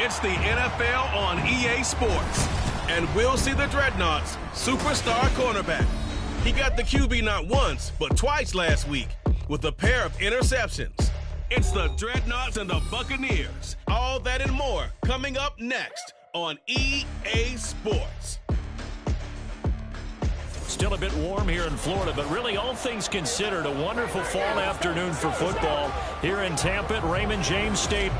It's the NFL on EA Sports. And we'll see the Dreadnoughts' superstar cornerback. He got the QB not once, but twice last week with a pair of interceptions. It's the Dreadnoughts and the Buccaneers. All that and more coming up next on EA Sports. Still a bit warm here in Florida, but really all things considered, a wonderful fall afternoon for football here in Tampa at Raymond James Stadium.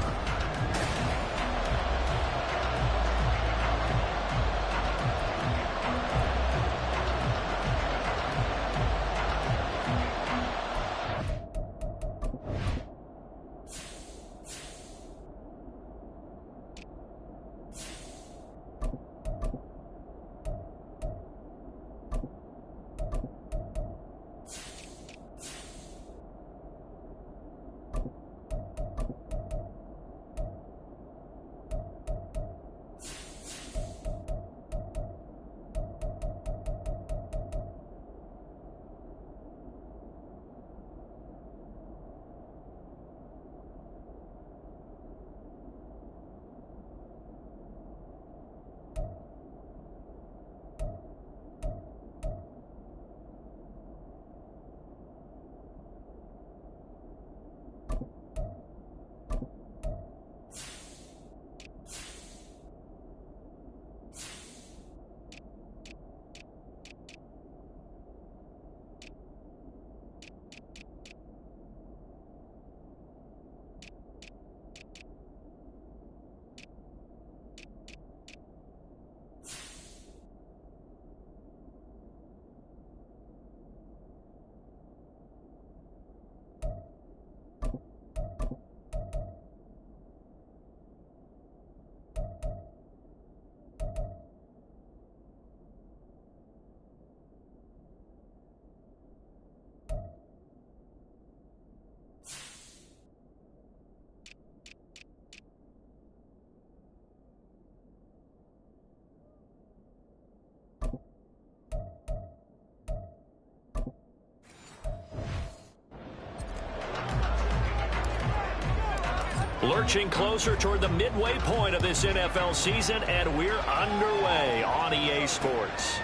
Lurching closer toward the midway point of this NFL season, and we're underway on EA Sports.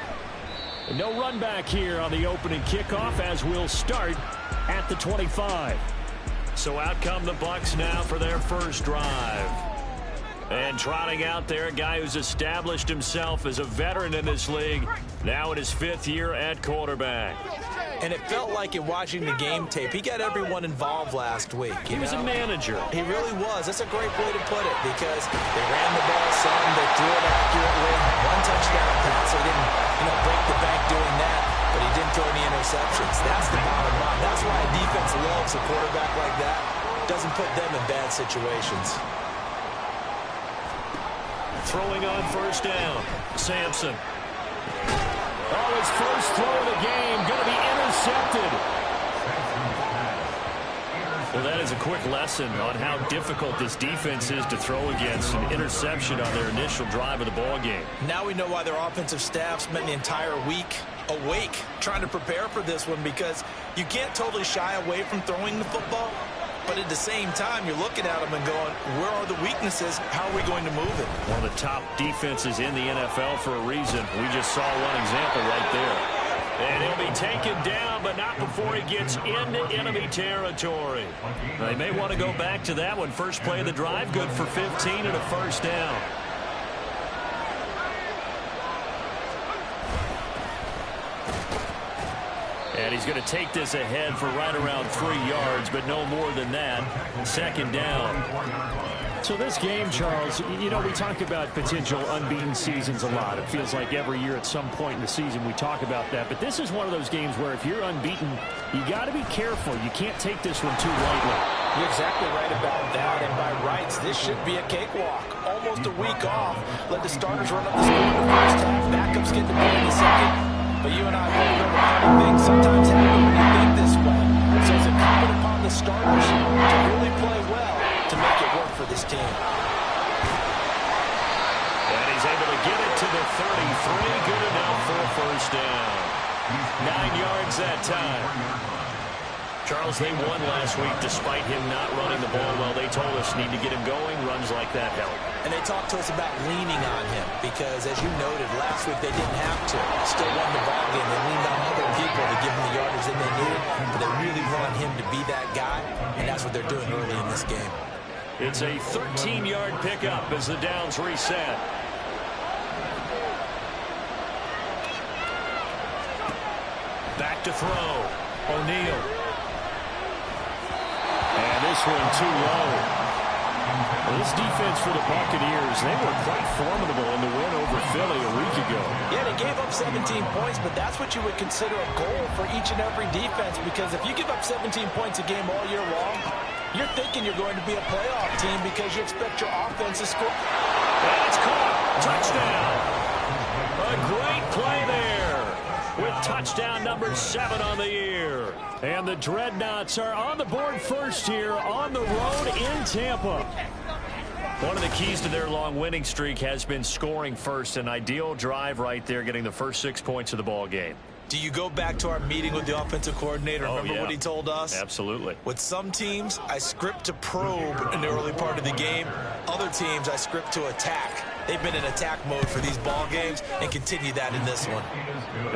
No run back here on the opening kickoff as we'll start at the 25. So out come the Bucs now for their first drive. And trotting out there, a guy who's established himself as a veteran in this league, now in his 5th year at quarterback. And it felt like in watching the game tape, he got everyone involved last week. He was a manager. He really was. That's a great way to put it because they ran the ball some, they threw it accurately. One touchdown pass, so he didn't, break the bank doing that, but he didn't throw any interceptions. That's the bottom line. That's why a defense loves a quarterback like that. Doesn't put them in bad situations. Throwing on first down, Sampson. Oh, his first throw of the game, going to be intercepted. Well, that is a quick lesson on how difficult this defense is to throw against. An interception on their initial drive of the ball game. Now we know why their offensive staff spent the entire week awake trying to prepare for this one, because you can't totally shy away from throwing the football. But at the same time, you're looking at them and going, where are the weaknesses? How are we going to move it? One of the top defenses in the NFL for a reason. We just saw one example right there. And he'll be taken down, but not before he gets into enemy territory. They may want to go back to that one. First play of the drive, good for 15 and a first down. And he's going to take this ahead for right around 3 yards, but no more than that. Second down. So this game, Charles, we talk about potential unbeaten seasons a lot. It feels like every year at some point in the season we talk about that. But this is one of those games where if you're unbeaten, you got to be careful. You can't take this one too lightly. You're exactly right about that. And by rights, this should be a cakewalk. Almost a week off. Let the starters run up the score in the first half. Backups get the ball in the second. But you and I both know the funny things sometimes happen when you think this way. So it's incumbent upon the starters to really play well to make it work for this team. And he's able to get it to the 33. Good enough for a first down. 9 yards that time. Charles, they won last week despite him not running the ball well. They told us need to get him going. Runs like that help. And they talked to us about leaning on him because, as you noted, last week they didn't have to. Still won the ball game. They leaned on other people to give them the yardage that they needed, but they really want him to be that guy, and that's what they're doing early in this game. It's a 13-yard pickup as the downs reset. Back to throw. O'Neal. And this one too low. Well, this defense for the Buccaneers, they were quite formidable in the win over Philly a week ago. Yeah, they gave up 17 points, but that's what you would consider a goal for each and every defense, because if you give up 17 points a game all year long, you're thinking you're going to be a playoff team because you expect your offense to score. And it's caught. Touchdown. A great play there with touchdown number 7 on the year. And the Dreadnoughts are on the board first here on the road in Tampa. One of the keys to their long winning streak has been scoring first. An ideal drive right there, getting the first 6 points of the ball game. Do you go back to our meeting with the offensive coordinator? Remember what he told us? Absolutely. With some teams, I script to probe in the early part of the game. Other teams, I script to attack. They've been in attack mode for these ball games and continue that in this one.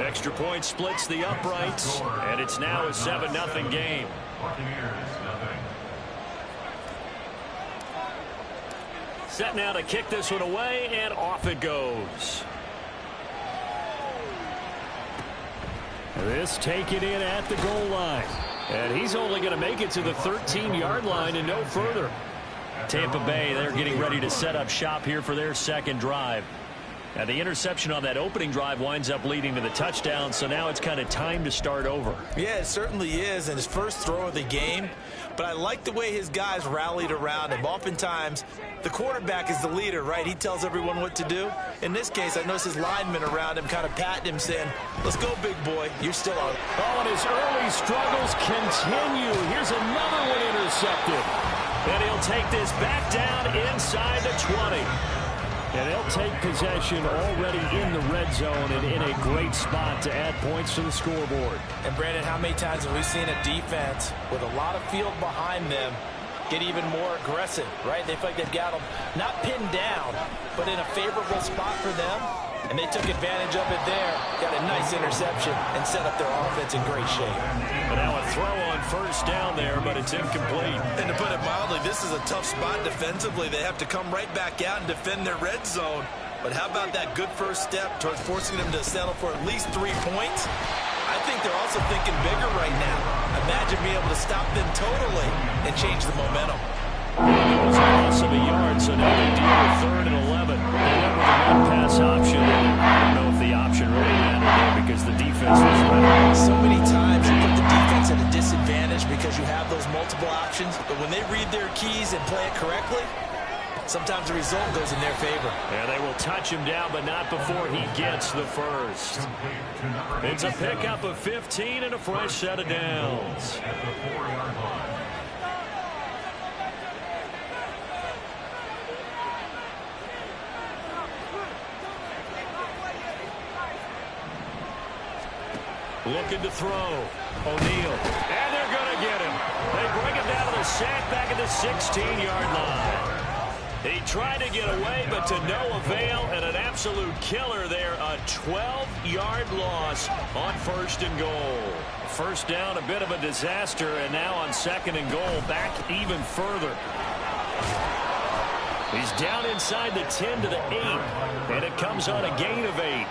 Extra point splits the uprights, and it's now a 7-0 game. Set now to kick this one away, and off it goes. This taken in at the goal line. And he's only going to make it to the 13-yard line and no further. Tampa Bay, they're getting ready to set up shop here for their second drive. Now, the interception on that opening drive winds up leading to the touchdown, so now it's kind of time to start over. Yeah, it certainly is, and his first throw of the game. But I like the way his guys rallied around him. Oftentimes, the quarterback is the leader, right? He tells everyone what to do. In this case, I noticed his linemen around him kind of patting him, saying, let's go, big boy. You're still on. Oh, and his early struggles continue. Here's another one intercepted. And he'll take this back down inside the 20. And they'll take possession already in the red zone and in a great spot to add points to the scoreboard. And, Brandon, how many times have we seen a defense with a lot of field behind them get even more aggressive, right? They feel like they've got them not pinned down, but in a favorable spot for them. And they took advantage of it there, got a nice interception, and set up their offense in great shape. But now a throw on first down there, but it's incomplete. And to put it mildly, this is a tough spot defensively. They have to come right back out and defend their red zone. But how about that good first step towards forcing them to settle for at least 3 points? I think they're also thinking bigger right now. Imagine being able to stop them totally and change the momentum. It was a loss of a yard, so now they deal with 3rd and 11. They went with a one-pass option. I don't know if the option really mattered there because the defense was ready. So many times you put the defense at a disadvantage because you have those multiple options, but when they read their keys and play it correctly, sometimes the result goes in their favor. Yeah, they will touch him down, but not before he gets the first. It's a pickup of 15 and a fresh set of downs. Looking to throw. O'Neal. And they're going to get him. They bring him down to the sack back at the 16-yard line. He tried to get away, but to no avail, and an absolute killer there. A 12-yard loss on 1st and goal. First down, a bit of a disaster, and now on 2nd and goal, back even further. He's down inside the 10 to the 8, and it comes on a gain of 8.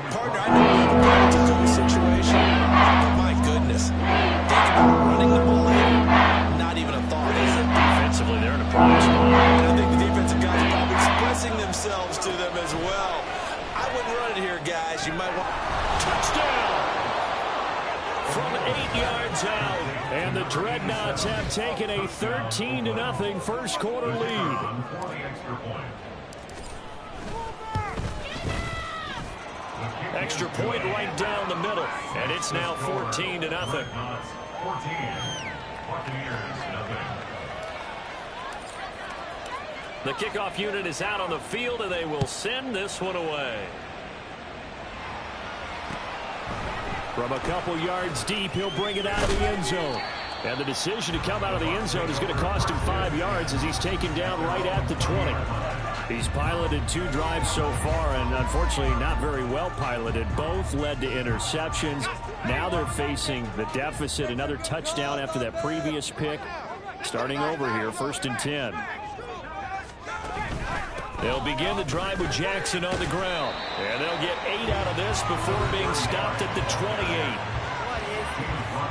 Partner, I know you have a good situation, but my goodness. Think about running the ball here. Not even a thought, is it? Defensively, they're in a problem spot. And I think the defensive guys are probably expressing themselves to them as well. I wouldn't run it here, guys. You might want... Touchdown! From 8 yards out. And the Dreadnoughts have taken a 13-0 first quarter lead. Extra point right down the middle, and it's now 14-0. The kickoff unit is out on the field, and they will send this one away. From a couple yards deep, he'll bring it out of the end zone. And the decision to come out of the end zone is going to cost him 5 yards as he's taken down right at the 20. He's piloted 2 drives so far, and unfortunately not very well piloted. Both led to interceptions. Now they're facing the deficit. Another touchdown after that previous pick. Starting over here, 1st and 10. They'll begin the drive with Jackson on the ground. And they'll get 8 out of this before being stopped at the 28.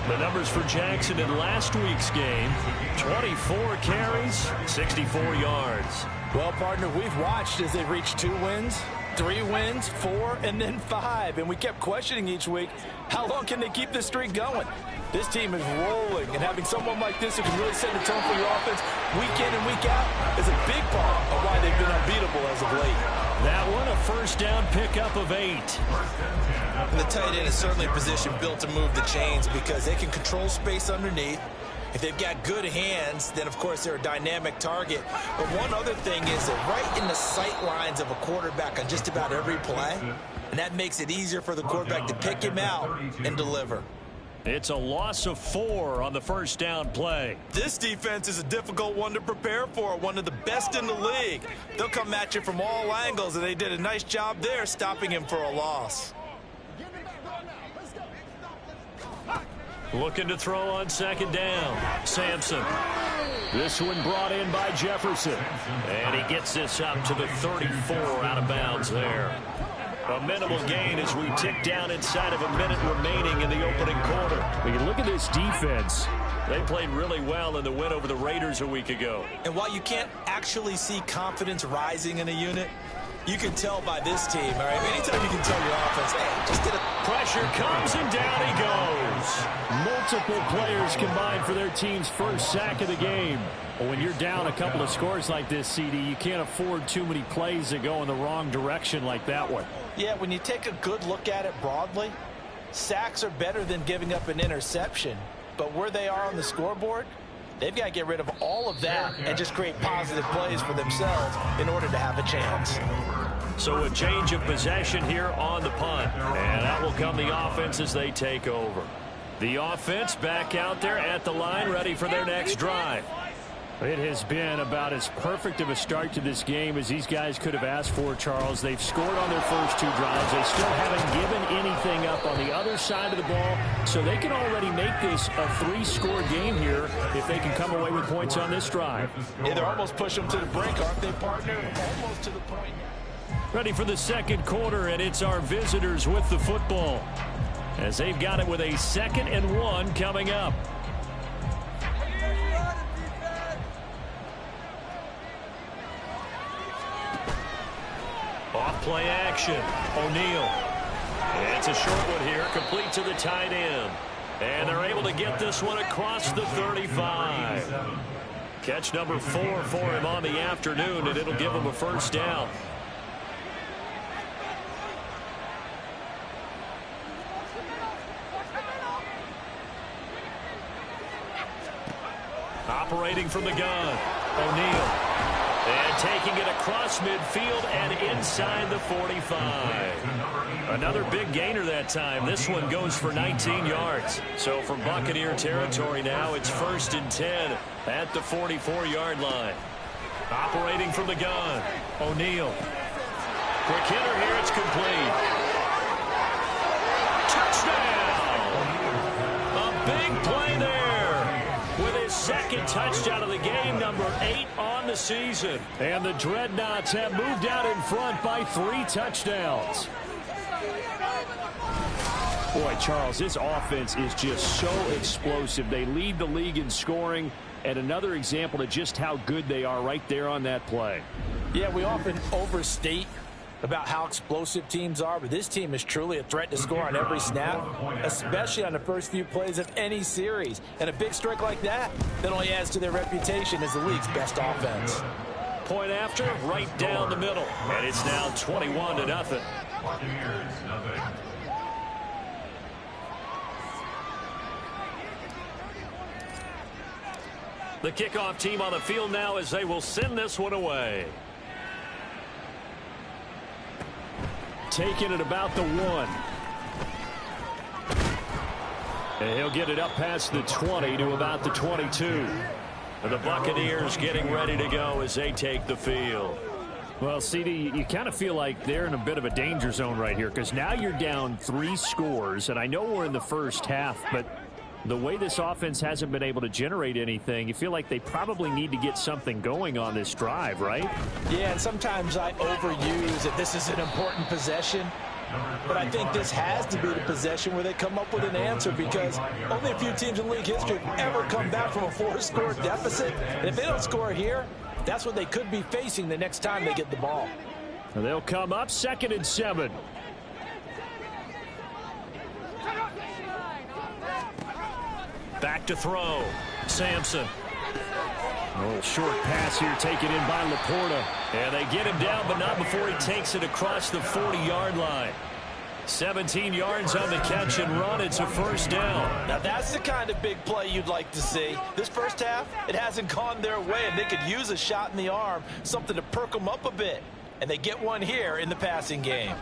The numbers for Jackson in last week's game: 24 carries, 64 yards. Well, partner, we've watched as they've reached 2 wins, 3 wins, 4, and then 5. And we kept questioning each week, how long can they keep this streak going? This team is rolling, and having someone like this who can really set the tone for your offense week in and week out is a big part of why they've been unbeatable as of late. That one, a 1st down pickup of 8. And the tight end is certainly a position built to move the chains because they can control space underneath. If they've got good hands, then, of course, they're a dynamic target. But one other thing is they're right in the sight lines of a quarterback on just about every play, and that makes it easier for the quarterback to pick him out and deliver. It's a loss of 4 on the 1st down play. This defense is a difficult one to prepare for, one of the best in the league. They'll come at you from all angles, and they did a nice job there stopping him for a loss. Looking to throw on 2nd down. Sampson. This one brought in by Jefferson. And he gets this up to the 34 out of bounds there. A minimal gain as we tick down inside of a minute remaining in the opening quarter. We can look at this defense. They played really well in the win over the Raiders a week ago. And while you can't actually see confidence rising in a unit, you can tell by this team, all right? Anytime you can tell your offense, hey, just did a... Pressure comes and down he goes. Multiple players combined for their team's 1st sack of the game. Well, when you're down a couple of scores like this, CD, you can't afford too many plays that go in the wrong direction like that one. Yeah, when you take a good look at it broadly, sacks are better than giving up an interception. But where they are on the scoreboard, they've got to get rid of all of that and just create positive plays for themselves in order to have a chance. So a change of possession here on the punt. And out will come the offense as they take over. The offense back out there at the line, ready for their next drive. It has been about as perfect of a start to this game as these guys could have asked for, Charles. They've scored on their first 2 drives. They still haven't given anything up on the other side of the ball, so they can already make this a 3-score game here if they can come away with points on this drive. Yeah, they're almost pushing them to the brink, aren't they, partner? Almost to the point. Ready for the 2nd quarter, and it's our visitors with the football as they've got it with a 2nd and 1 coming up. Off play action. O'Neal. It's a short one here, complete to the tight end. And they're able to get this one across the 35. Catch number 4 for him on the afternoon, and it'll give him a 1st down. Operating from the gun, O'Neal. And taking it across midfield and inside the 45. Another big gainer that time. This one goes for 19 yards. So from Buccaneer territory now, it's 1st and 10 at the 44-yard line. Operating from the gun, O'Neal. Quick hitter here, it's complete. Touchdown! A big play there. With his 2nd touchdown of the game, number 8 on the season. And the Dreadnoughts have moved out in front by 3 touchdowns. Boy, Charles, this offense is just so explosive. They lead the league in scoring, and another example of just how good they are right there on that play. Yeah, we often overstate about how explosive teams are, but this team is truly a threat to score on every snap, especially on the first few plays of any series. And a big streak like that only adds to their reputation as the league's best offense. Point after, right down the middle. And it's now 21-0. The kickoff team on the field now as they will send this one away. Taking it about the 1. And he'll get it up past the 20 to about the 22. And the Buccaneers getting ready to go as they take the field. Well, CD, you kind of feel like they're in a bit of a danger zone right here because now you're down 3 scores, and I know we're in the first half, but the way this offense hasn't been able to generate anything, you feel like they probably need to get something going on this drive, right? Yeah, and sometimes I overuse it. This is an important possession. But I think this has to be the possession where they come up with an answer because only a few teams in league history have ever come back from a 4-score deficit. And if they don't score here, that's what they could be facing the next time they get the ball. They'll come up 2nd and 7. Back to throw. Sampson. A little short pass here taken in by Laporta. And they get him down, but not before he takes it across the 40-yard line. 17 yards on the catch and run. It's a first down. Now that's the kind of big play you'd like to see. This first half, it hasn't gone their way, and they could use a shot in the arm, something to perk them up a bit. And they get one here in the passing game.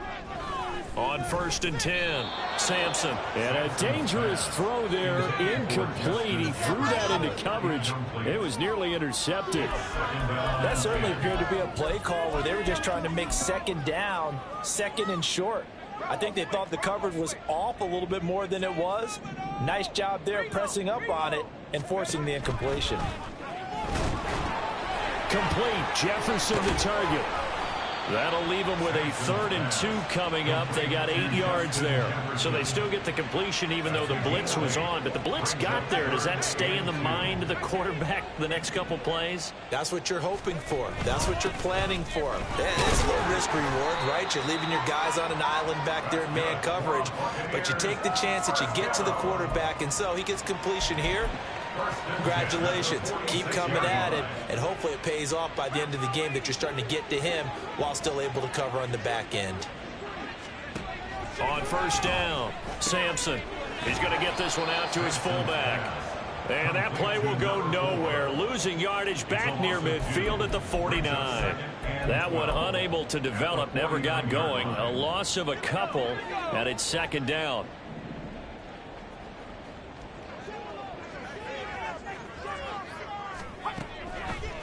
On 1st and 10, Sampson. And a dangerous throw there, incomplete. He threw that into coverage. It was nearly intercepted. That certainly appeared to be a play call where they were just trying to make 2nd down, 2nd and short. I think they thought the coverage was off a little bit more than it was. Nice job there pressing up on it and forcing the incompletion. Complete. Jefferson the target. That'll leave them with a 3rd and 2 coming up. They got 8 yards there. So they still get the completion even though the blitz was on. But the blitz got there. Does that stay in the mind of the quarterback the next couple plays? That's what you're hoping for. That's what you're planning for. It's a little risk reward, right? You're leaving your guys on an island back there in man coverage. But you take the chance that you get to the quarterback. And so he gets completion here. Congratulations. Keep coming at it, and hopefully it pays off by the end of the game that you're starting to get to him while still able to cover on the back end. On 1st down, Sampson. He's going to get this one out to his fullback. And that play will go nowhere. Losing yardage back near midfield at the 49. That one unable to develop, never got going. A loss of a couple, and it's 2nd down.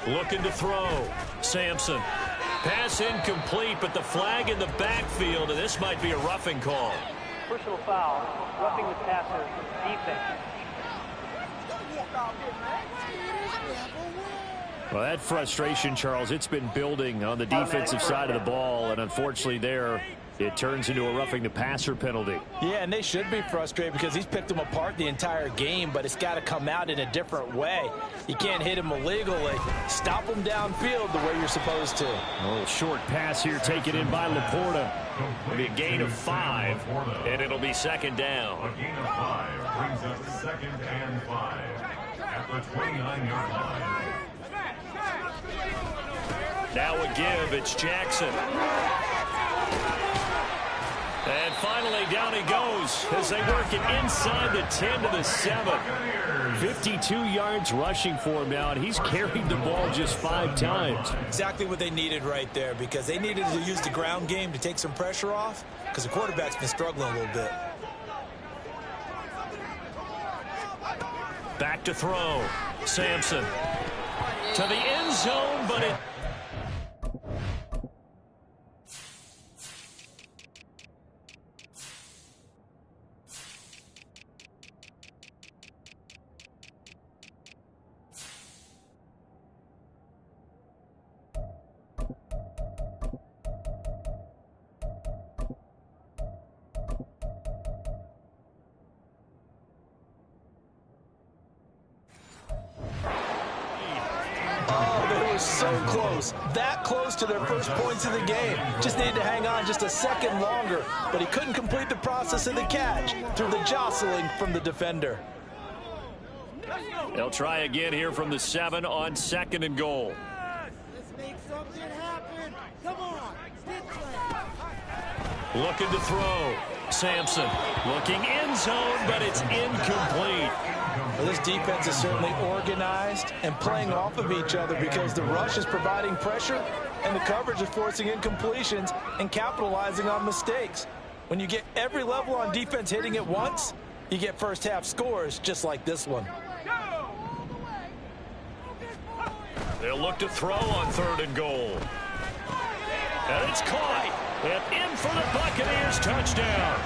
Looking to throw. Sampson. Pass incomplete, but the flag in the backfield, and this might be a roughing call. Personal foul, roughing the passer, defense. Well, that frustration, Charles, it's been building on the defensive side of the ball, and unfortunately there it turns into a roughing the passer penalty. Yeah, and they should be frustrated because he's picked them apart the entire game, but it's got to come out in a different way. You can't hit him illegally. Stop him downfield the way you're supposed to. A little short pass here taken in by Laporta. It'll be a gain of 5, and it'll be 2nd down. A gain of 5 brings us 2nd and 5 at the 29-yard line. Now a give. It's Jackson. And finally, down he goes as they work it inside the 10 to the 7. 52 yards rushing for him now, and he's carried the ball just 5 times. Exactly what they needed right there because they needed to use the ground game to take some pressure off because the quarterback's been struggling a little bit. Back to throw. Sampson to the end zone, but it... So close, that close to their first points of the game. Just needed to hang on just a second longer, but he couldn't complete the process of the catch through the jostling from the defender. They'll try again here from the 7 on 2nd and goal. Let's make something happen. Come on. Looking to throw. Sampson looking end zone, but it's incomplete. Well, this defense is certainly organized and playing off of each other because the rush is providing pressure and the coverage is forcing incompletions and capitalizing on mistakes. When you get every level on defense hitting at once, you get first half scores just like this one. They'll look to throw on 3rd and goal. And it's caught. And in for the Buccaneers touchdown.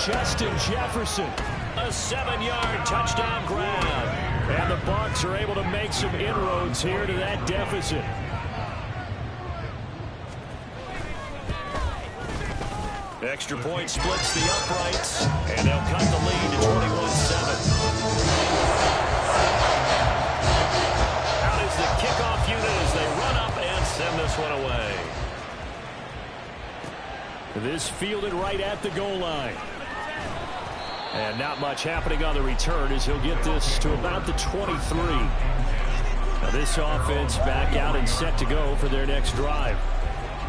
Justin Jefferson, a 7-yard touchdown grab. And the Bucs are able to make some inroads here to that deficit. Extra point splits the uprights, and they'll cut the lead to 21-7. Out is the kickoff unit as they run up and send this one away. This fielded right at the goal line. And not much happening on the return as he'll get this to about the 23. Now this offense back out and set to go for their next drive.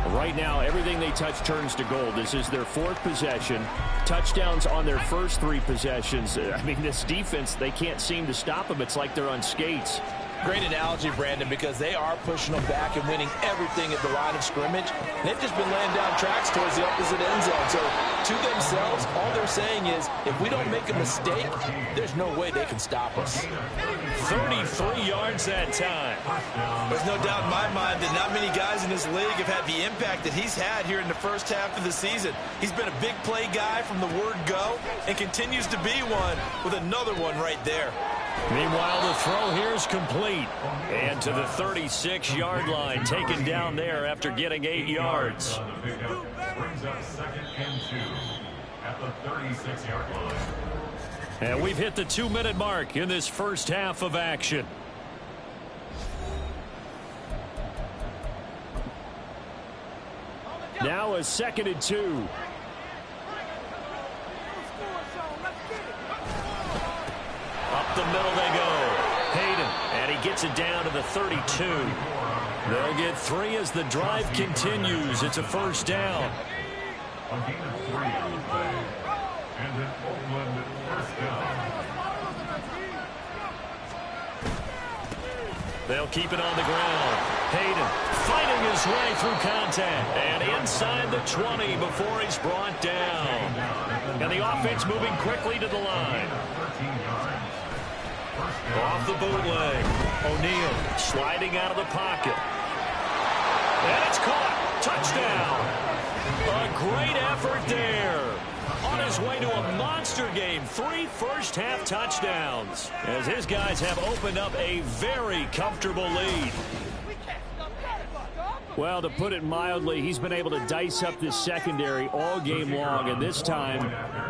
Right now, everything they touch turns to gold. This is their 4th possession. Touchdowns on their first 3 possessions. I mean, this defense, they can't seem to stop them. It's like they're on skates. Great analogy, Brandon, because they are pushing them back and winning everything at the line of scrimmage. They've just been laying down tracks towards the opposite end zone. So to themselves, all they're saying is, if we don't make a mistake, there's no way they can stop us. 33 yards that time. There's no doubt in my mind that not many guys in this league have had the impact that he's had here in the first half of the season. He's been a big play guy from the word go and continues to be one with another one right there. Meanwhile, the throw here is complete. And to the 36-yard line, taken down there after getting 8 yards. Brings up 2nd and 2 at the 36-yard line. And we've hit the 2-minute mark in this first half of action. Now a 2nd and 2. Up the middle they go. Hayden, and he gets it down to the 32. They'll get 3 as the drive continues. It's a first down. A gain of 3 on the play. And an Oakland first down. They'll keep it on the ground. Hayden fighting his way through contact. And inside the 20 before he's brought down. And the offense moving quickly to the line. 13 yards. Off the bootleg. O'Neal sliding out of the pocket. And it's caught. Touchdown. A great effort there. On his way to a monster game. 3 first-half touchdowns. As his guys have opened up a very comfortable lead. Well, to put it mildly, he's been able to dice up this secondary all game long, and this time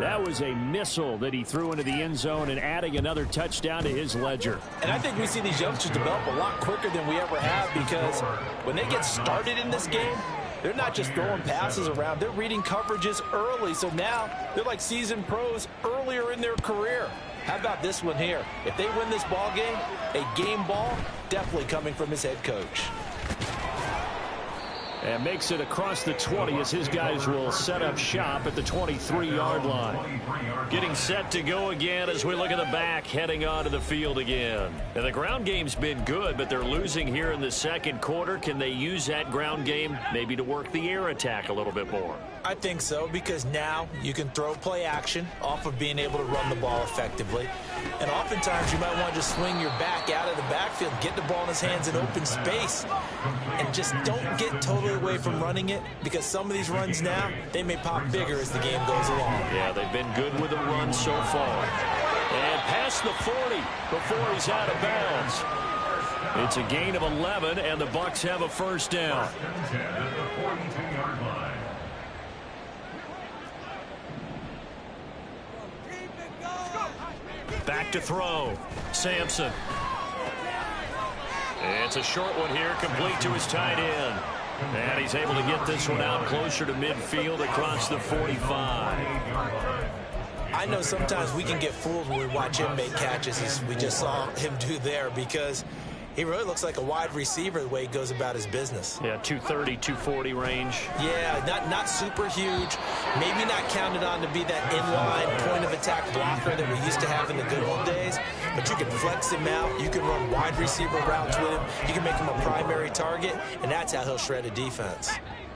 that was a missile that he threw into the end zone and adding another touchdown to his ledger. And I think we see these youngsters develop a lot quicker than we ever have, because when they get started in this game, they're not just throwing passes around. They're reading coverages early, so now they're like seasoned pros earlier in their career. How about this one here? If they win this ball game, a game ball definitely coming from his head coach. And makes it across the 20 as his guys will set up shop at the 23-yard line. Getting set to go again as we look at the back heading onto the field again. And the ground game's been good, but they're losing here in the second quarter. Can they use that ground game maybe to work the air attack a little bit more? I think so, because now you can throw play action off of being able to run the ball effectively. And oftentimes you might want to just swing your back out of the backfield, get the ball in his hands in open space, and just don't get totally away from running it, because some of these runs now, they may pop bigger as the game goes along. Yeah, they've been good with the run so far. And past the 40 before he's out of bounds. It's a gain of 11, and the Bucs have a first down. First and 10 at the 42-yard line. Back to throw. Sampson. It's a short one here, complete to his tight end. And he's able to get this one out closer to midfield across the 45. I know sometimes we can get fooled when we watch him make catches, as we just saw him do there, because he really looks like a wide receiver the way he goes about his business. Yeah, 230, 240 range. Yeah, not super huge. Maybe not counted on to be that inline point of attack blocker that we used to have in the good old days. But you can flex him out. You can run wide receiver routes with him. You can make him a primary target, and that's how he'll shred a defense.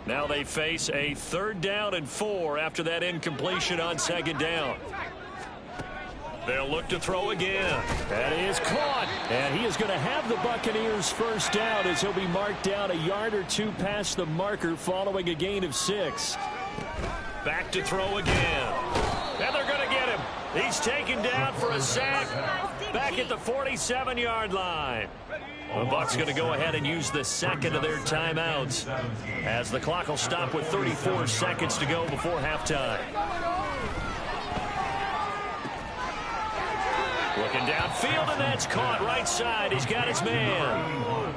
Now they face a 3rd down and 4 after that incompletion on 2nd down. They'll look to throw again. That is caught. And he is going to have the Buccaneers first down as he'll be marked down a yard or two past the marker following a gain of 6. Back to throw again. And they're going to get him. He's taken down for a sack back at the 47-yard line. The Bucs going to go ahead and use the second of their timeouts as the clock will stop with 34 seconds to go before halftime. Looking downfield, and that's caught right side. He's got his man.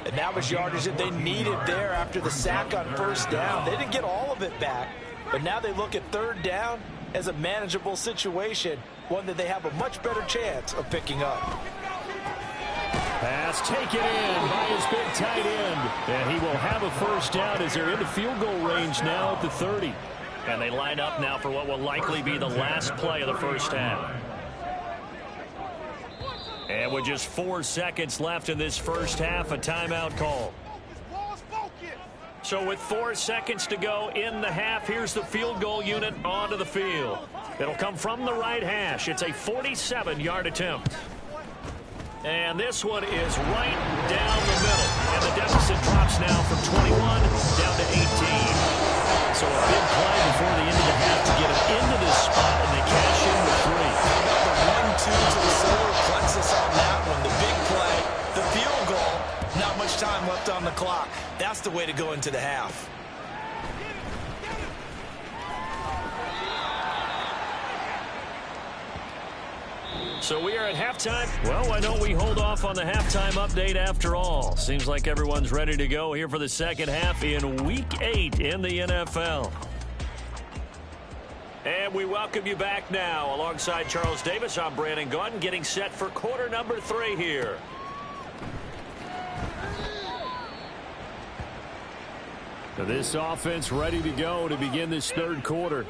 And that was yardage that they needed there after the sack on first down. They didn't get all of it back, but now they look at third down as a manageable situation, one that they have a much better chance of picking up. Pass taken in by his big tight end. And he will have a first down as they're into field goal range now at the 30. And they line up now for what will likely be the last play of the first half. And with just 4 seconds left in this first half, a timeout call. So with 4 seconds to go in the half, here's the field goal unit onto the field. It'll come from the right hash. It's a 47-yard attempt. And this one is right down the middle. And the deficit drops now from 21 down to 18. So a big play before the end of the half to get him into this spot, and they cash in with 3. The 1-2 to the solar plexus on that one. The big play, the field goal. Not much time left on the clock. That's the way to go into the half. So we are at halftime. Well, why don't we hold off on the halftime update after all? Seems like everyone's ready to go here for the second half in Week 8 in the NFL. And we welcome you back now. Alongside Charles Davis, I'm Brandon Gaudin, getting set for quarter number 3 here. This offense ready to go to begin this third quarter.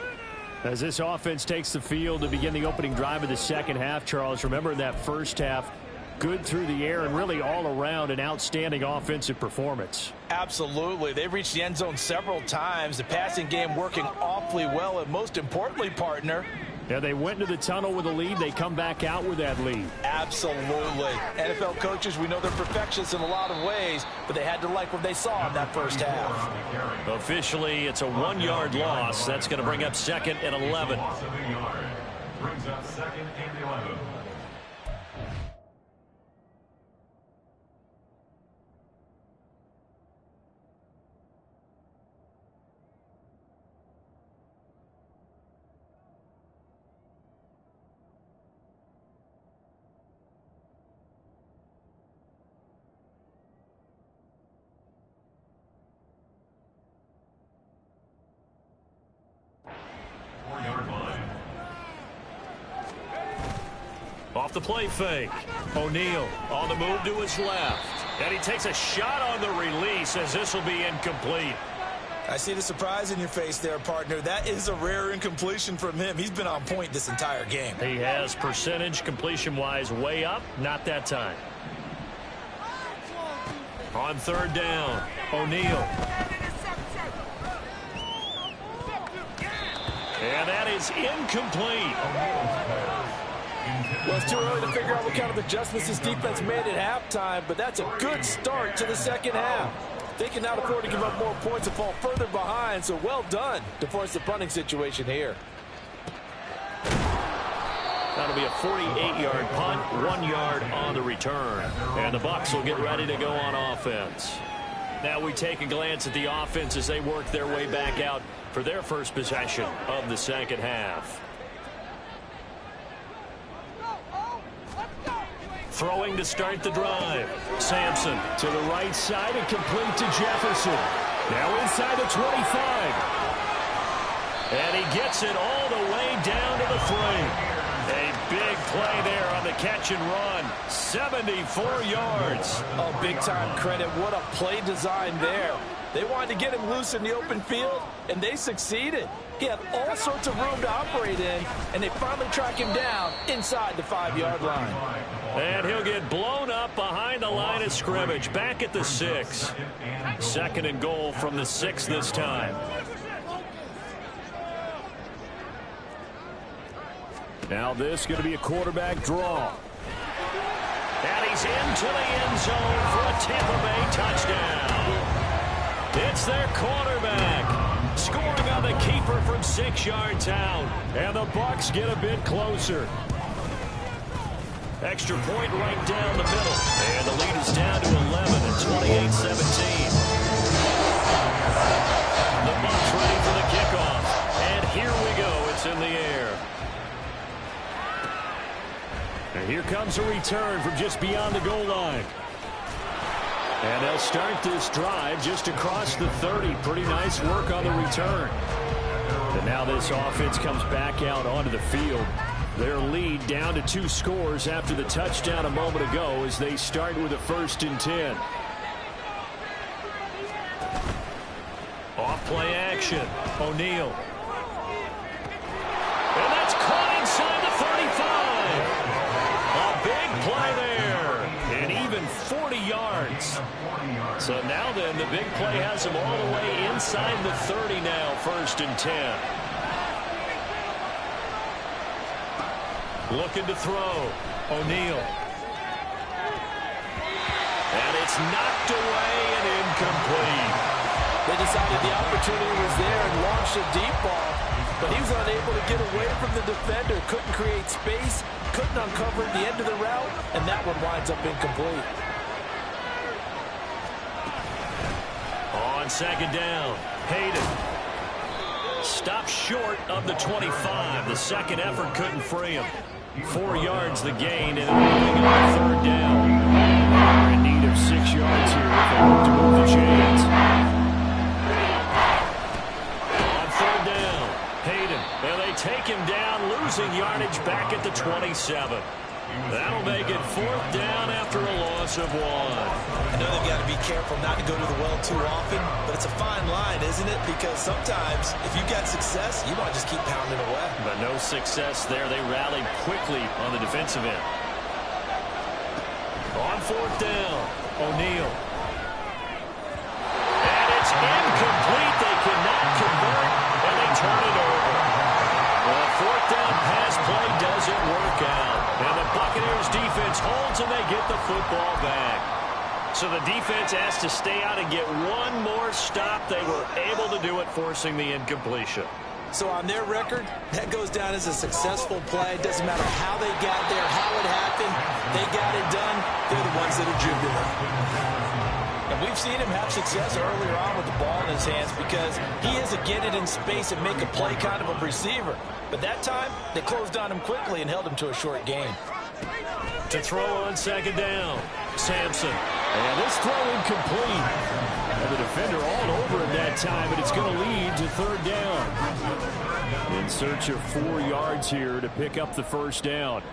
As this offense takes the field to begin the opening drive of the second half, Charles, remember in that first half, good through the air and really all around an outstanding offensive performance. Absolutely. They reached the end zone several times. The passing game working awfully well, and most importantly, partner, yeah, they went into the tunnel with a lead. They come back out with that lead. Absolutely. NFL coaches, we know they're perfectionists in a lot of ways, but they had to like what they saw in that first half. Officially, it's a 1-yard loss. That's going to bring up second and 11. Brings up second and 11. Off the play fake. O'Neal on the move to his left. And he takes a shot on the release as this will be incomplete. I see the surprise in your face there, partner. That is a rare incompletion from him. He's been on point this entire game. He has percentage completion-wise way up. Not that time. On third down, O'Neal. And that is incomplete. Well, it's too early to figure out what kind of adjustments this defense made at halftime, but that's a good start to the second half. They can now afford to give up more points and fall further behind, so well done to force the punting situation here. That'll be a 48-yard punt, 1 yard on the return. And the Bucs will get ready to go on offense. Now we take a glance at the offense as they work their way back out for their first possession of the second half. Throwing to start the drive. Sampson to the right side and complete to Jefferson. Now inside the 25. And he gets it all the way down to the 3. A big play there on the catch and run. 74 yards. Oh, big-time credit. What a play design there. They wanted to get him loose in the open field, and they succeeded. He had all sorts of room to operate in, and they finally track him down inside the 5-yard line. And he'll get blown up behind the line of scrimmage, back at the 6. Second and goal from the 6 this time. Now this is going to be a quarterback draw. And he's into the end zone for a Tampa Bay touchdown. It's their quarterback scoring on the keeper from 6 yards out. And the Bucs get a bit closer. Extra point right down the middle. And the lead is down to 11 at 28-17. The Bucs ready for the kickoff. And here we go. It's in the air. And here comes a return from just beyond the goal line. And they'll start this drive just across the 30. Pretty nice work on the return. And now this offense comes back out onto the field. Their lead down to 2 scores after the touchdown a moment ago as they start with a 1st and 10. Off play action. O'Neal. And that's caught inside the 35. A big play there. And even 40 yards. So now then, the big play has them all the way inside the 30 now, 1st and 10. Looking to throw. O'Neal. And it's knocked away and incomplete. They decided the opportunity was there and launched a deep ball, but he was unable to get away from the defender. Couldn't create space, couldn't uncover the end of the route, and that one winds up incomplete. On 2nd down, Hayden. Stopped short of the 25. The second effort couldn't free him. 4 yards the gain, and moving on 3rd down. They're in need of 6 yards here if they want to move the chains. On 3rd down, Hayden. And they take him down, losing yardage back at the 27. That'll make it 4th down after a loss of 1. I know they've got to be careful not to go to the well too often, but it's a fine line, isn't it? Because sometimes, if you've got success, you want to just keep pounding away. But no success there. They rallied quickly on the defensive end. On 4th down, O'Neal. And it's incomplete. They cannot convert, and they turn it over. The 4th down pass play doesn't work out. And the Buccaneers defense holds, and they get the football back. So the defense has to stay out and get one more stop. They were able to do it, forcing the incompletion. So on their record, that goes down as a successful play. Doesn't matter how they got there, how it happened. They got it done. They're the ones that are jubilant. And we've seen him have success earlier on with the ball in his hands because he is a get it in space and make a play kind of a receiver. But that time, they closed on him quickly and held him to a short gain. To throw on 2nd down, Sampson. And this throw incomplete. And the defender all over him that time, and it's going to lead to 3rd down. In search of 4 yards here to pick up the 1st down.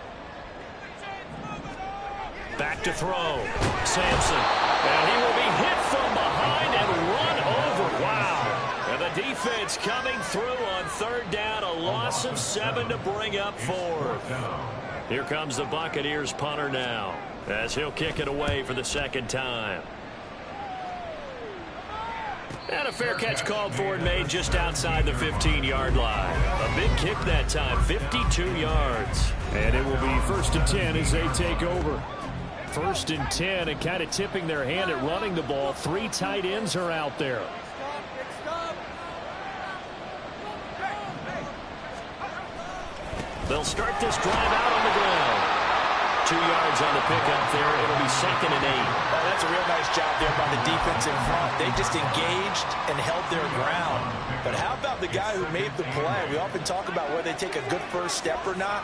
Back to throw. Sampson. And he will be hit from behind and run over. Wow. And the defense coming through on 3rd down. A loss of 7 to bring up 4th. Here comes the Buccaneers punter now, as he'll kick it away for the 2nd time. And a fair catch called for and made just outside the 15-yard line. A big kick that time, 52 yards. And it will be 1st and 10 as they take over. 1st and 10, and kind of tipping their hand at running the ball. 3 tight ends are out there. They'll start this drive out on the ground. 2 yards on the pickup there. It'll be 2nd and 8. Oh, that's a real nice job there by the defense in front. They just engaged and held their ground. But how about the guy who made the play? We often talk about whether they take a good first step or not.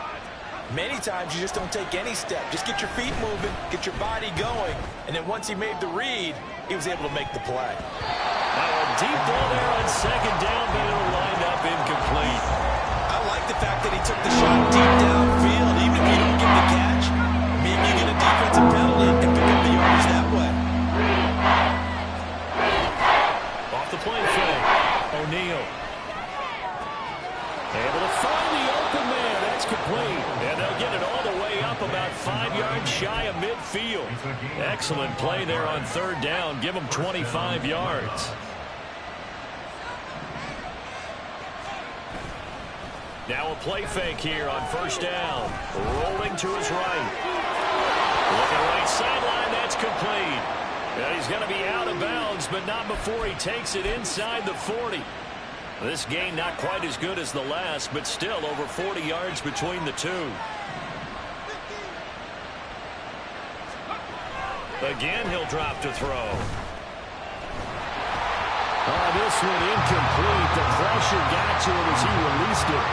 Many times you just don't take any step. Just get your feet moving, get your body going, and then once he made the read, he was able to make the play. Now a deep ball there on 2nd down, but it'll wind up incomplete. I like the fact that he took the shot deep downfield. Even if you don't get the catch, maybe you get a defensive penalty and pick up the yardage that way. Off the play fake, O'Neal. Able to find the open man. That's complete. And they'll get it all the way up about 5 yards shy of midfield. Excellent play there on 3rd down. Give them 25 yards. Now a play fake here on first down. Rolling to his right. Looking right sideline, that's complete. And he's going to be out of bounds, but not before he takes it inside the 40. This gain not quite as good as the last, but still over 40 yards between the two. Again, he'll drop to throw. This one incomplete. The pressure got to him as he released it.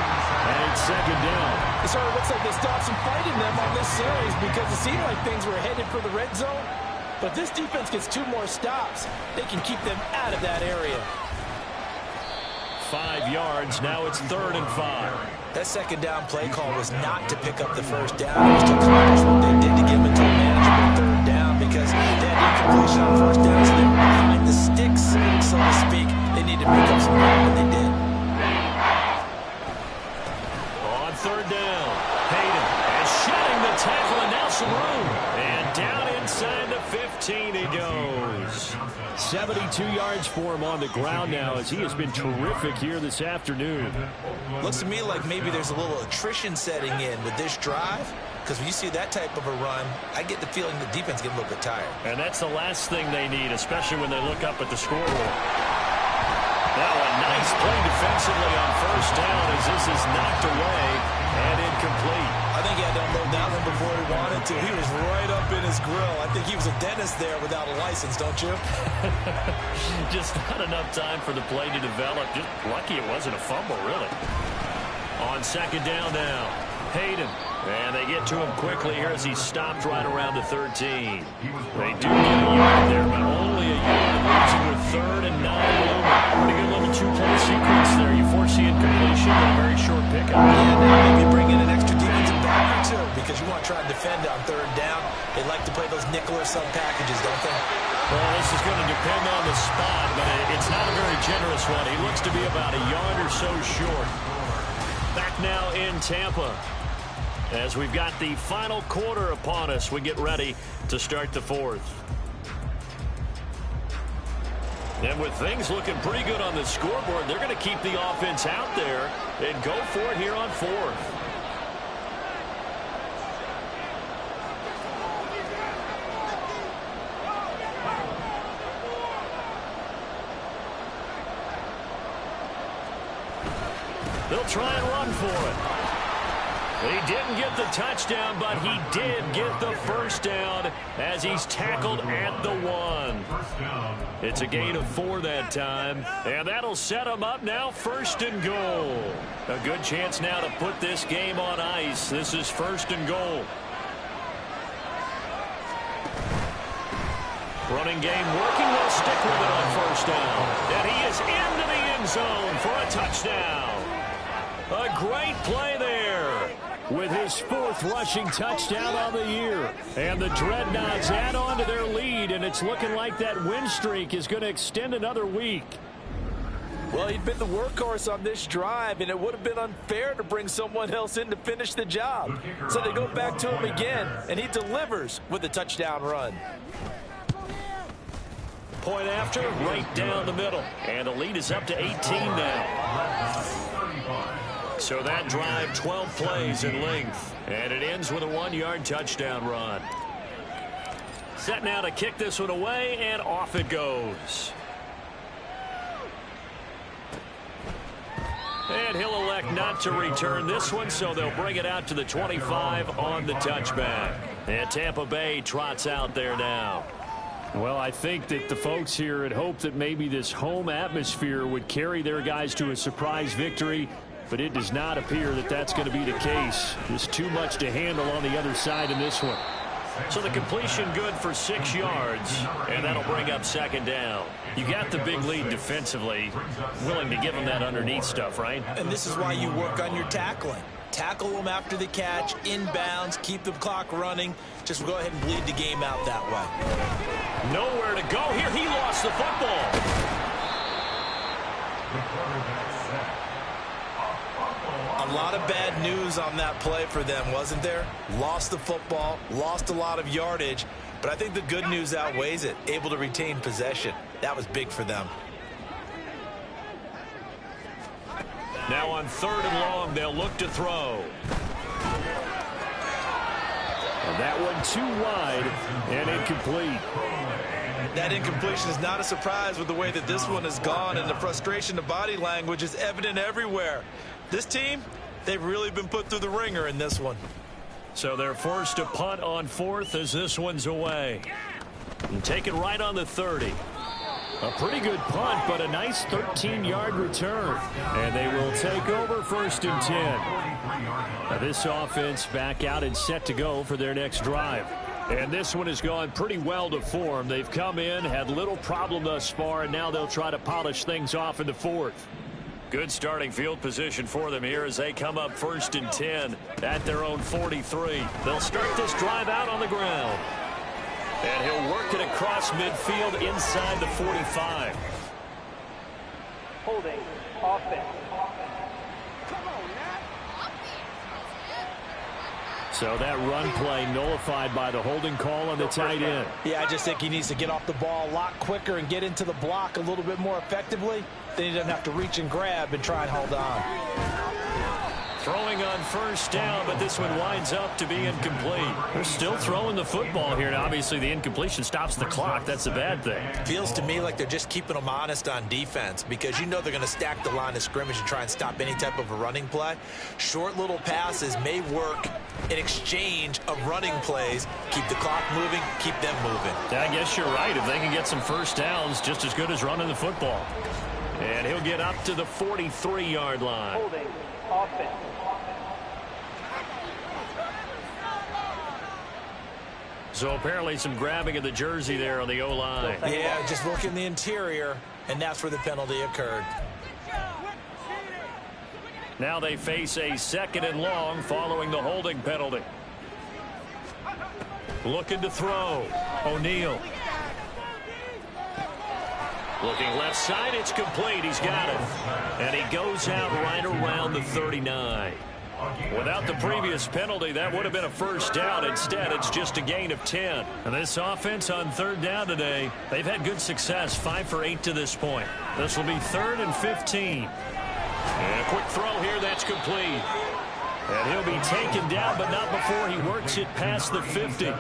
And it's second down. It sort of looks like they stopped some fight in them on this series because it seemed like things were headed for the red zone. But this defense gets 2 more stops. They can keep them out of that area. 5 yards. Now it's 3rd and 5. That second down play call was not to pick up the first down. It was to accomplish what they did to get them into a manageable 3rd down because they had incompletion on first down, so they were behind the sticks, so to speak. They need to make up some ground, but they did. On 3rd down, Hayden is shedding the tackle, and now some room. And down inside the 15 he goes. 72 yards for him on the ground now as he has been terrific here this afternoon. Looks to me like maybe there's a little attrition setting in with this drive, because when you see that type of a run, I get the feeling the defense gets a little bit tired. And that's the last thing they need, especially when they look up at the scoreboard. Now a nice play defensively on first down as this is knocked away and incomplete. I think he had to unload that one before he wanted to. He was right up in his grill. I think he was a dentist there without a license, don't you? Just not enough time for the play to develop. Just lucky it wasn't a fumble, really. On second down now, Hayden. And they get to him quickly here as he stopped right around the 13. They do get a yard there, but only a yard, leaves him with 3rd and 9 looming. Pretty good little 2-play sequence there. You foresee incompletion and a very short pickup. Yeah, now maybe bring in an extra defensive back or 2 because you want to try and defend on 3rd down. They like to play those nickel or sub packages, don't they? Well, this is going to depend on the spot, but it's not a very generous one. He looks to be about a yard or so short. Back now in Tampa. As we've got the final quarter upon us, we get ready to start the 4th. And with things looking pretty good on the scoreboard, they're going to keep the offense out there and go for it here on 4th. They'll try and run for it. He didn't get the touchdown, but he did get the first down as he's tackled at the 1. It's a gain of 4 that time, and that'll set him up now 1st and goal. A good chance now to put this game on ice. This is 1st and goal. Running game working. They'll stick with it on first down. And he is into the end zone for a touchdown. A great play there with his 4th rushing touchdown on the year. And the Dreadnoughts add on to their lead, and it's looking like that win streak is going to extend another week. Well, he'd been the workhorse on this drive, and it would have been unfair to bring someone else in to finish the job. So they go back to him again, and he delivers with a touchdown run. Point after, right down the middle. And the lead is up to 18 now. So that drive, 12 plays in length. And it ends with a 1-yard touchdown run. Set now to kick this one away, and off it goes. And he'll elect not to return this one, so they'll bring it out to the 25 on the touchback. And Tampa Bay trots out there now. Well, I think that the folks here had hoped that maybe this home atmosphere would carry their guys to a surprise victory, but it does not appear that that's going to be the case. There's too much to handle on the other side in this one. So the completion good for 6 yards, and that'll bring up 2nd down. You got the big lead defensively, willing to give them that underneath stuff, right? And this is why you work on your tackling. Tackle them after the catch, inbounds, keep the clock running. Just go ahead and bleed the game out that way. Nowhere to go here. He lost the football. A lot of bad news on that play for them, wasn't there? Lost the football, lost a lot of yardage, but I think the good news outweighs it. Able to retain possession. That was big for them. Now on 3rd and long, they'll look to throw. And that one too wide and incomplete. That incompletion is not a surprise with the way that this one has gone, and the frustration of body language is evident everywhere. This team, they've really been put through the ringer in this one. So they're forced to punt on 4th as this one's away. And take it right on the 30. A pretty good punt, but a nice 13-yard return. And they will take over 1st and 10. Now this offense back out and set to go for their next drive. And this one has gone pretty well to form. They've come in, had little problem thus far, and now they'll try to polish things off in the 4th. Good starting field position for them here as they come up 1st and 10 at their own 43. They'll start this drive out on the ground. And he'll work it across midfield inside the 45. Holding offense. So that run play nullified by the holding call on the tight end. Yeah, I just think he needs to get off the ball a lot quicker and get into the block a little bit more effectively. Then he doesn't have to reach and grab and try and hold on. Throwing on 1st down, but this one winds up to be incomplete. They're still throwing the football here. Now, obviously, the incompletion stops the clock. That's a bad thing. Feels to me like they're just keeping them honest on defense because you know they're going to stack the line of scrimmage and try and stop any type of a running play. Short little passes may work in exchange of running plays. Keep the clock moving, keep them moving. I guess you're right. If they can get some 1st downs, just as good as running the football. And he'll get up to the 43-yard line. Holding offense. So apparently some grabbing of the jersey there on the O-line. Yeah, just look in the interior, and that's where the penalty occurred. Now they face a 2nd and long following the holding penalty. Looking to throw. O'Neal. Looking left side, it's complete. He's got it. And he goes out right around the 39. Without the previous penalty, that would have been a 1st down. Instead, it's just a gain of 10. And this offense on 3rd down today, they've had good success, 5 for 8 to this point. This will be 3rd and 15. And a quick throw here, that's complete. And he'll be taken down, but not before he works it past the 50.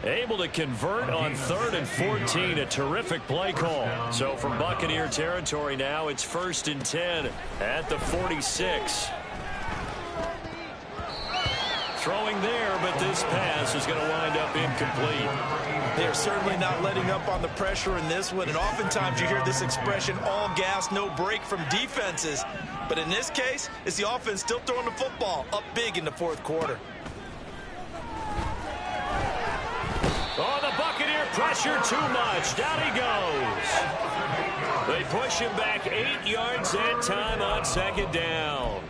Able to convert on 3rd and 14, a terrific play call. So from Buccaneer territory now, it's 1st and 10 at the 46. Throwing there, but this pass is going to wind up incomplete. They're certainly not letting up on the pressure in this one, and oftentimes you hear this expression, all gas, no break from defenses. But in this case, it's the offense still throwing the football up big in the 4th quarter. Oh, the Buccaneer pressure too much. Down he goes. They push him back 8 yards that time on 2nd down.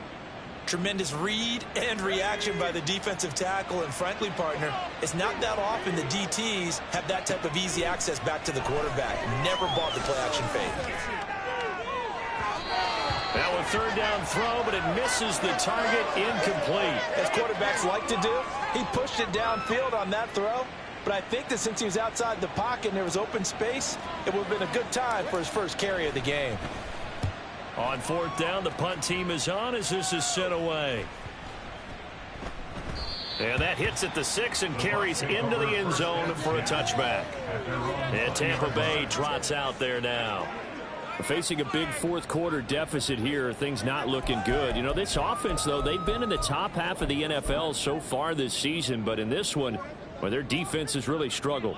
Tremendous read and reaction by the defensive tackle, and frankly, partner, it's not that often the DTs have that type of easy access back to the quarterback. Never bought the play-action fake. Now a 3rd down throw, but it misses the target, incomplete. As quarterbacks like to do, he pushed it downfield on that throw, but I think that since he was outside the pocket and there was open space, it would have been a good time for his first carry of the game. On 4th down, the punt team is on as this is sent away. And that hits at the 6 and carries into the end zone for a touchback. And Tampa Bay trots out there now. Facing a big 4th quarter deficit here, things not looking good. You know, this offense, though, they've been in the top half of the NFL so far this season, but in this one, well, their defense has really struggled.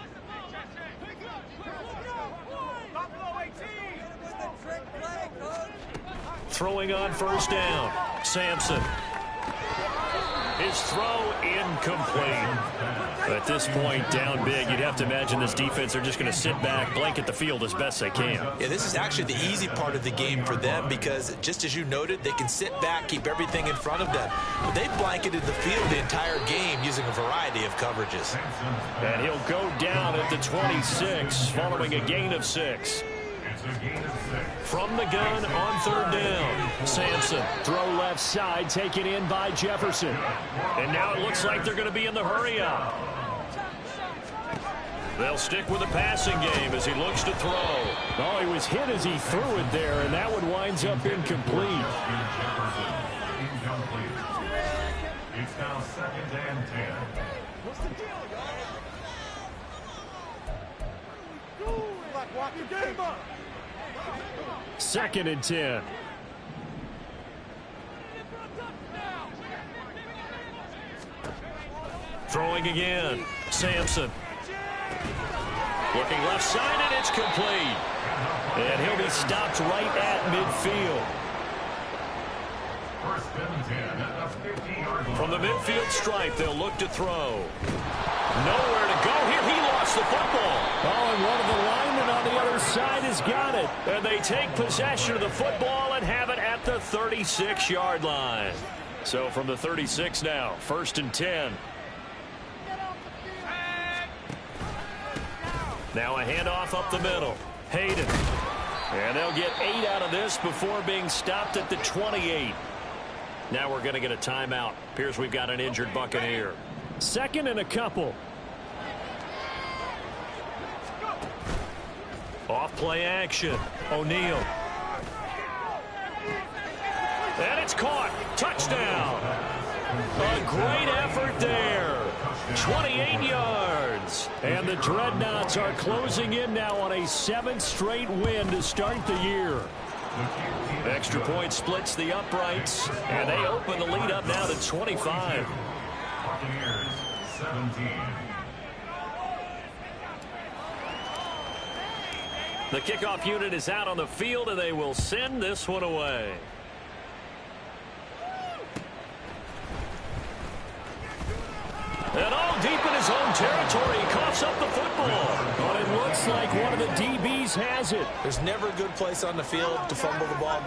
Throwing on 1st down. Sampson. His throw incomplete. At this point, down big, you'd have to imagine this defense are just going to sit back, blanket the field as best they can. Yeah, this is actually the easy part of the game for them because, just as you noted, they can sit back, keep everything in front of them. But they've blanketed the field the entire game using a variety of coverages. And he'll go down at the 26 following a gain of 6. From the gun on 3rd down. Sampson, throw left side, taken in by Jefferson. And now it looks like they're going to be in the hurry up. They'll stick with the passing game as he looks to throw. Oh, he was hit as he threw it there, and that one winds up incomplete. Incomplete. It's now 2nd and 10. What's the deal, y'all? Like walk your game up. 2nd and 10. Throwing again. Sampson. Looking left side, and it's complete. And he'll be stopped right at midfield. 1st and 10 at the 50-yard line. From the midfield stripe, they'll look to throw. Nowhere to go here. He lost the football. Oh, and one of the linemen on the other side has got it. And they take possession of the football and have it at the 36-yard line. So from the 36 now, 1st and 10. Now a handoff up the middle. Hayden. And they'll get 8 out of this before being stopped at the 28. Now we're going to get a timeout. Appears we've got an injured Buccaneer. 2nd and a couple. Off play action. O'Neal. And it's caught. Touchdown. A great effort there. 28 yards. And the Dreadnoughts are closing in now on a 7th straight win to start the year. Extra point splits the uprights, and they open the lead up now to 25. Buccaneers 17. The kickoff unit is out on the field, and they will send this one away. And all deep in his own territory, he coughs up the football. But it looks like one of the DBs has it. There's never a good place on the field to fumble the ball.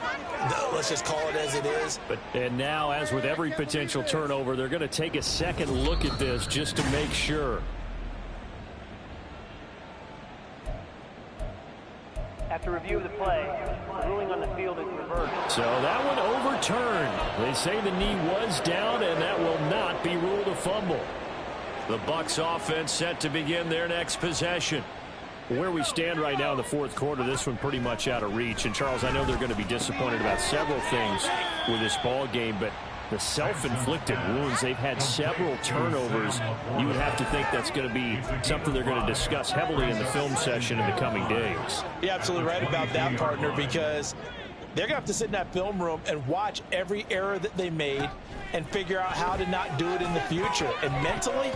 Let's just call it as it is. And now, as with every potential turnover, they're going to take a second look at this just to make sure. After review of the play, the ruling on the field is reversed. So that one overturned. They say the knee was down, and that will not be ruled a fumble. The Bucs offense set to begin their next possession. Where we stand right now in the 4th quarter, this one pretty much out of reach. And, Charles, I know they're going to be disappointed about several things with this ball game, but the self-inflicted wounds, they've had several turnovers. You would have to think that's going to be something they're going to discuss heavily in the film session in the coming days. You're absolutely right about that, partner, because they're going to have to sit in that film room and watch every error that they made and figure out how to not do it in the future. And mentally,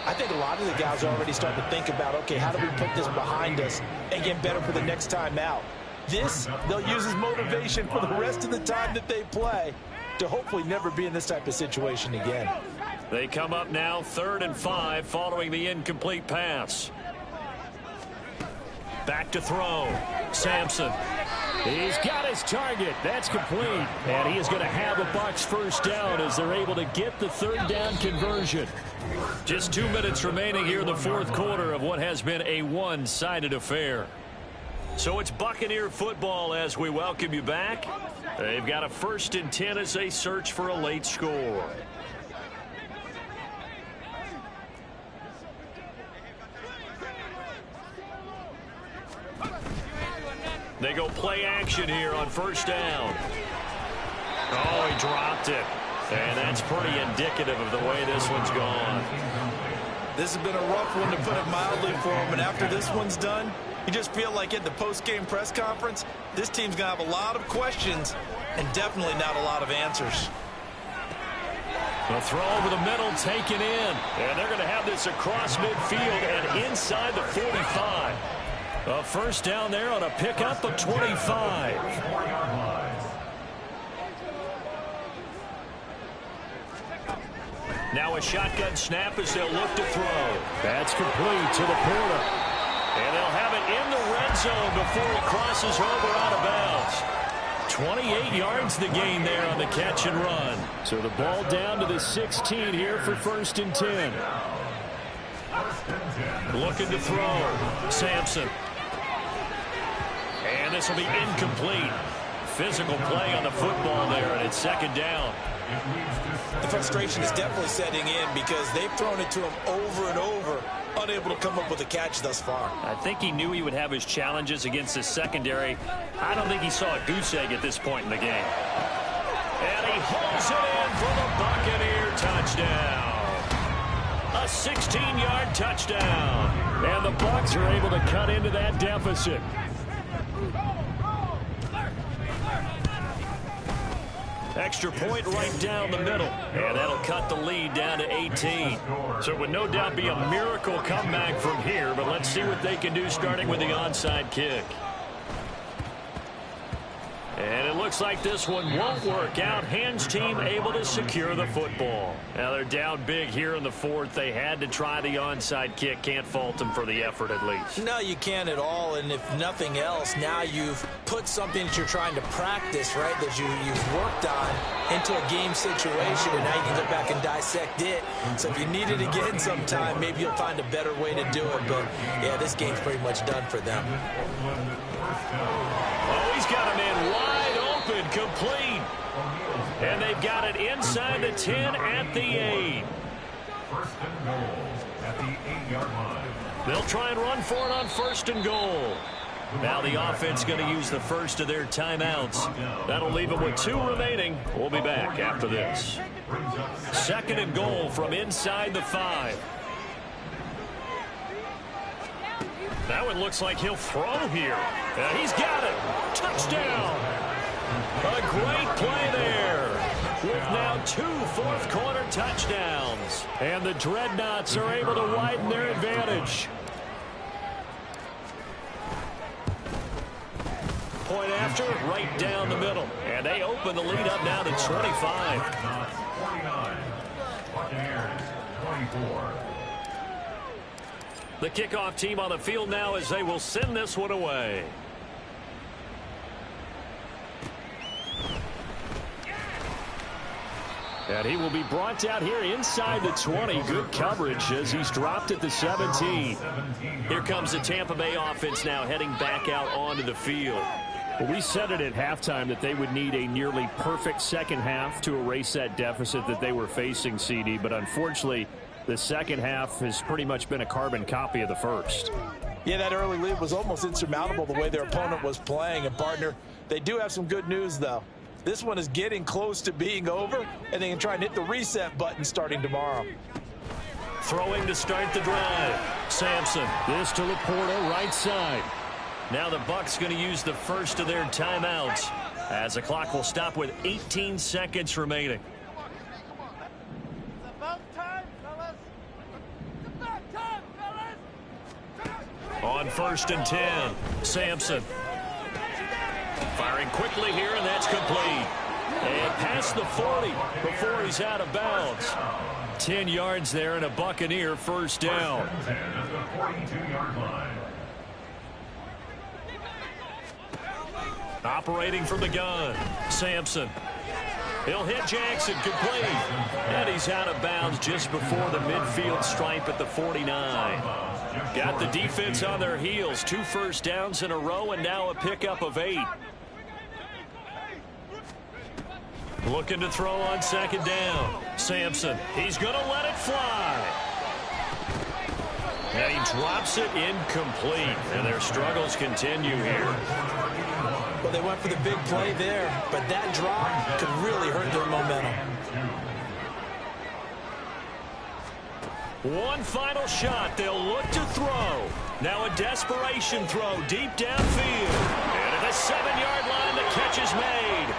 I think a lot of the guys are already starting to think about, okay, how do we put this behind us and get better for the next time out? This, they'll use as motivation for the rest of the time that they play to hopefully never be in this type of situation again. They come up now 3rd and 5 following the incomplete pass. Back to throw. Sampson. He's got his target. That's complete. And he is going to have a Bucs first down as they're able to get the 3rd down conversion. Just 2 minutes remaining here in the 4th quarter of what has been a one-sided affair. So it's Buccaneer football as we welcome you back. They've got a 1st and 10 as they search for a late score. They go play action here on 1st down. Oh, he dropped it. And that's pretty indicative of the way this one's gone. This has been a rough one, to put it mildly, for him. And after this one's done, you just feel like at the post-game press conference, this team's going to have a lot of questions and definitely not a lot of answers. The throw over the middle taken in. And they're going to have this across midfield and inside the 45. A first down there on a pickup of 25. Now a shotgun snap as they'll look to throw. That's complete to the Porter. And they'll have it in the red zone before he crosses over out of bounds. 28 yards the gain there on the catch and run. So the ball down to the 16 here for 1st and 10. Looking to throw. Sampson. And this will be incomplete. Physical play on the football there, and it's 2nd down. The frustration is definitely setting in because they've thrown it to him over and over unable to come up with a catch thus far. I think he knew he would have his challenges against his secondary. I don't think he saw a goose egg at this point in the game. And he hauls it in for the Buccaneer touchdown. A 16-yard touchdown. And the Bucs are able to cut into that deficit. Extra point right down the middle. And that'll cut the lead down to 18. So it would no doubt be a miracle comeback from here, but let's see what they can do starting with the onside kick. And it looks like this one won't work out. Hands team able to secure the football. Now they're down big here in the fourth. They had to try the onside kick. Can't fault them for the effort at least. No, you can't at all. And if nothing else, now you've put something that you're trying to practice, right, that you've worked on into a game situation. And now you can go back and dissect it. So if you need it again sometime, maybe you'll find a better way to do it. But, yeah, this game's pretty much done for them. Oh, he's got a man wide open, complete. And they've got it inside the 10 at the 8. First and goal at the 8-yard line. They'll try and run for it on first and goal. Now the offense going to use the first of their timeouts. That'll leave them with 2 remaining. We'll be back after this. Second and goal from inside the 5. That one looks like he'll throw here. And he's got it. Touchdown. A great play there. With now 2 fourth-quarter touchdowns. And the Dreadnoughts are able to widen their advantage. Point after, right down the middle. And they open the lead up now to 25. 49. Buccaneers 24. The kickoff team on the field now as they will send this one away. And he will be brought out here inside the 20. Good coverage as he's dropped at the 17. Here comes the Tampa Bay offense now heading back out onto the field. Well, we said it at halftime that they would need a nearly perfect second half to erase that deficit that they were facing, CD. But unfortunately, the second half has pretty much been a carbon copy of the first. Yeah, that early lead was almost insurmountable the way their opponent was playing. And, partner, they do have some good news, though. This one is getting close to being over, and they can try and hit the reset button starting tomorrow. Throwing to start the drive. Sampson. This to Laporta, right side. Now the Bucs going to use the first of their timeouts as the clock will stop with 18 seconds remaining. On first and 10, Sampson. Firing quickly here, and that's complete. And past the 40 before he's out of bounds. 10 yards there and a Buccaneer first down. First and 10 at the 42-yard line. Operating from the gun, Sampson. He'll hit Jackson, complete. And he's out of bounds just before the midfield stripe at the 49. Got the defense on their heels. 2 first downs in a row and now a pickup of 8. Looking to throw on second down. Sampson, he's going to let it fly. And he drops it incomplete. And their struggles continue here. Well, they went for the big play there, but that drop could really hurt their momentum. One final shot. They'll look to throw. Now a desperation throw deep downfield. And at the 7-yard line, the catch is made.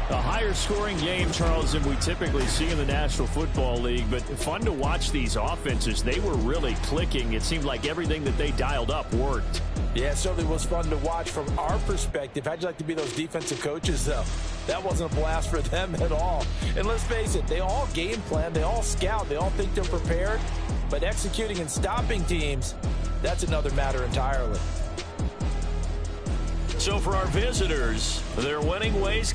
A higher scoring game, Charles, than we typically see in the National Football League, but fun to watch these offenses. They were really clicking. It seemed like everything that they dialed up worked. Yeah, it certainly was fun to watch from our perspective. How'd you like to be those defensive coaches, though? That wasn't a blast for them at all. And let's face it, they all game plan, they all scout, they all think they're prepared, but executing and stopping teams, that's another matter entirely. So for our visitors, their winning ways